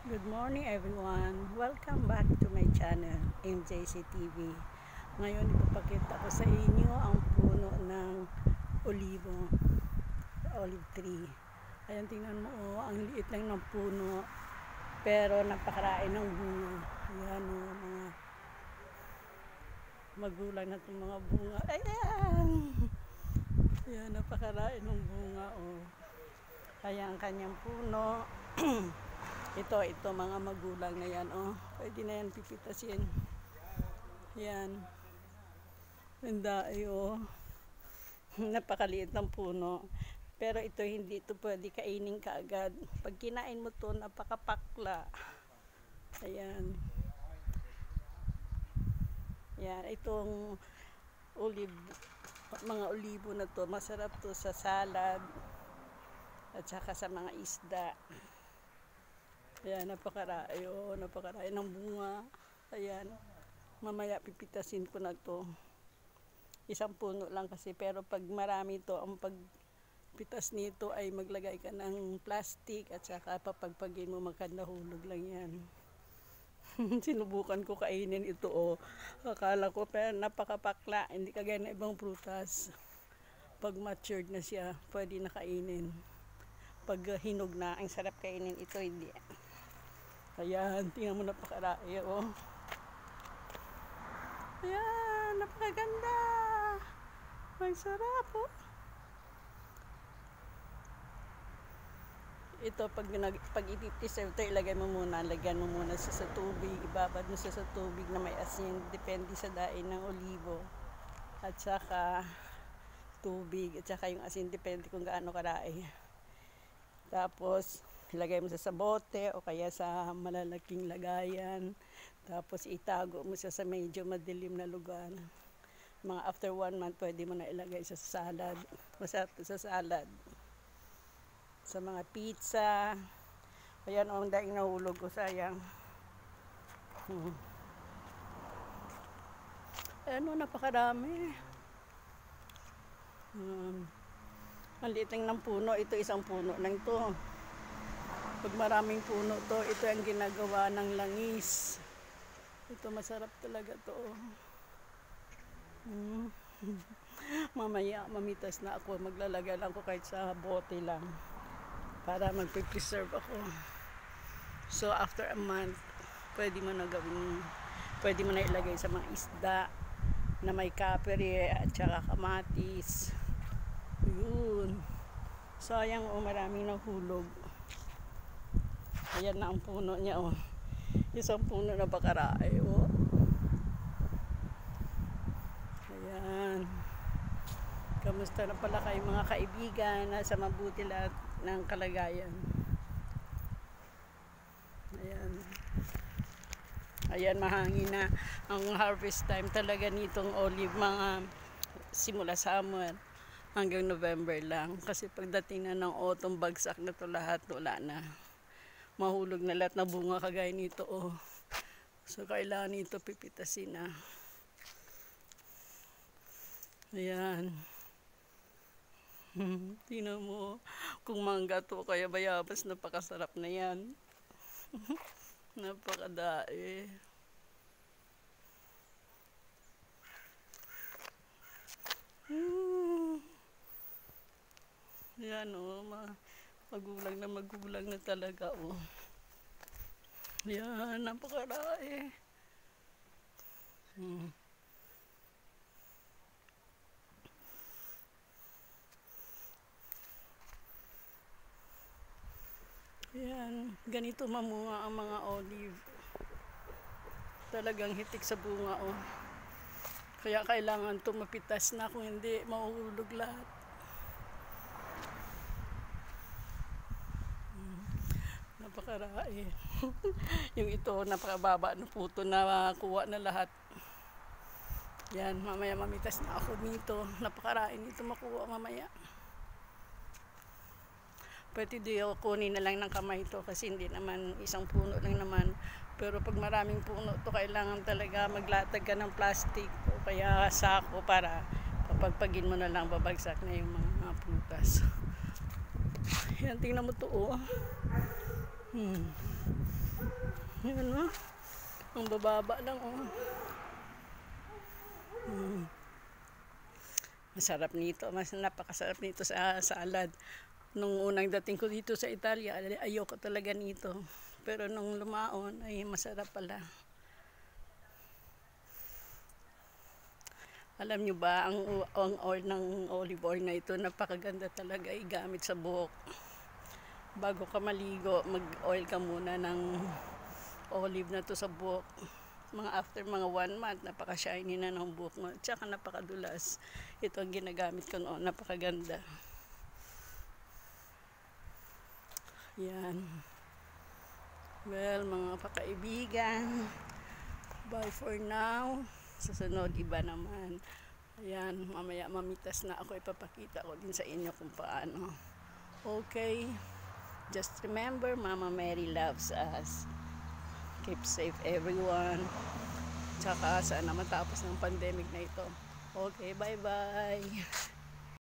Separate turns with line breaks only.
Good morning everyone. Welcome back to my channel, MJC TV. Ngayon ipapakita ko sa inyo ang puno ng olive tree. Ayan, tingnan mo, ang liit lang ng puno, pero napakarain ng bunga. Ayan, mga magulang na itong mga bunga. Ayan! Ayan, napakarain ng bunga. Ayan ang kanyang puno. Ito mga magulang na yan, pwede na yan pipitasin. Yan. Ganda, napakaliit ng puno. Pero ito, hindi ito pwede kainin kaagad. Pag kinain mo to, napakapakla. Ayan. Yan, itong mga olibo na to, masarap to sa salad at saka sa mga isda. Ayan, napakaray ng bunga. Ayan, mamaya pipitasin ko na to. Isang puno lang kasi, pero pag marami to, ang pagpitas nito ay maglagay ka ng plastic at saka papagpagin mo, magkandahulog lang yan. Sinubukan ko kainin ito, akala ko pero napakapakla, hindi kagaya ng ibang prutas. Pag matured na siya, pwede na kainin. Pag hinog na, ang sarap kainin, ito hindi. Ayan, tingnan mo, napakaray, Ayan, napakaganda. Ang sarap, Ito, pag ipipreserve ito, ilagay mo muna, lagyan mo muna sa tubig, ibabad mo sa tubig na may asin, depende sa daing ng olibo. At saka, tubig, at saka yung asin, depende kung gaano karay. Tapos, ilagay mo sa bote o kaya sa malalaking lagayan. Tapos, itago mo sa medyo madilim na lugar. Mga after 1 month, pwede mo na ilagay sa salad. Masarap sa salad. Sa mga pizza. Ayan, ang daing nahulog ko, sayang. Ayan, napakarami. Ang liit ng puno, ito isang puno lang to. Pag maraming puno to, ito ang ginagawa ng langis. Ito masarap talaga to. Mamaya mamitas na ako, maglalagay lang ko kahit sa bote lang para magpe-preserve ako. So after a month, pwede mo na ilagay sa mga isda na may kapere at saka kamatis. Yun. Sayang, maraming nahulog. Ayan na ang puno niya, Isang puno na bakaray, Ayan. Kamusta na pala kayo mga kaibigan? Nasa mabuti lahat ng kalagayan. Ayan. Ayan, mahangin na ang harvest time talaga nitong olive, mga simula summer hanggang November lang. Kasi pagdating na ng autumn, bagsak na to lahat, wala na. Mahulog na lahat na bunga kagaya nito, So, kailangan nito pipitasin na. Ayan. Tingnan mo, kung mangga to, kaya bayabas, napakasarap na yan. Napakadae. Ayan, magulang na talaga, Ayan, napakadae. Ayan, ganito mamunga ang mga olive. Talagang hitik sa bunga, Kaya kailangan ito mapitas na, kung hindi, mahuhulog lahat. Napakarai. Yung ito, napakababa na puto na kuha na lahat. Yan, mamaya mamitas na ako nito. Napakarain nito makuha mamaya. Pwede diyo kunin na lang ng kamay ito kasi hindi naman isang puno lang naman. Pero pag maraming puno to, kailangan talaga maglatag ka ng plastic o kaya sako para papagpagin mo na lang, babagsak na yung mga prutas. Yan, tingnan mo to, Yan o. Ang bababa lang o. Masarap nito. Napakasarap nito sa salad. Nung unang dating ko dito sa Italia, ayoko talaga nito. Pero nung lumaon, ay masarap pala. Alam nyo ba, ang oil ng olive oil na ito, napakaganda talaga igamit sa buhok. Bago ka maligo, mag-oil ka muna ng olive na to sa buhok. After mga 1 month, napaka-shiny na ng buhok mo. Tsaka napakadulas. Ito ang ginagamit ko noon, napakaganda. Yan. Well, mga pakaibigan, bye for now. Susunod, iba naman. Ayan, mamaya mamitas na ako. Ipapakita ko din sa inyo kung paano. Okay. Just remember, Mama Mary loves us. Keep safe everyone. Tsaka sana matapos ng pandemic na ito. Okay, bye-bye.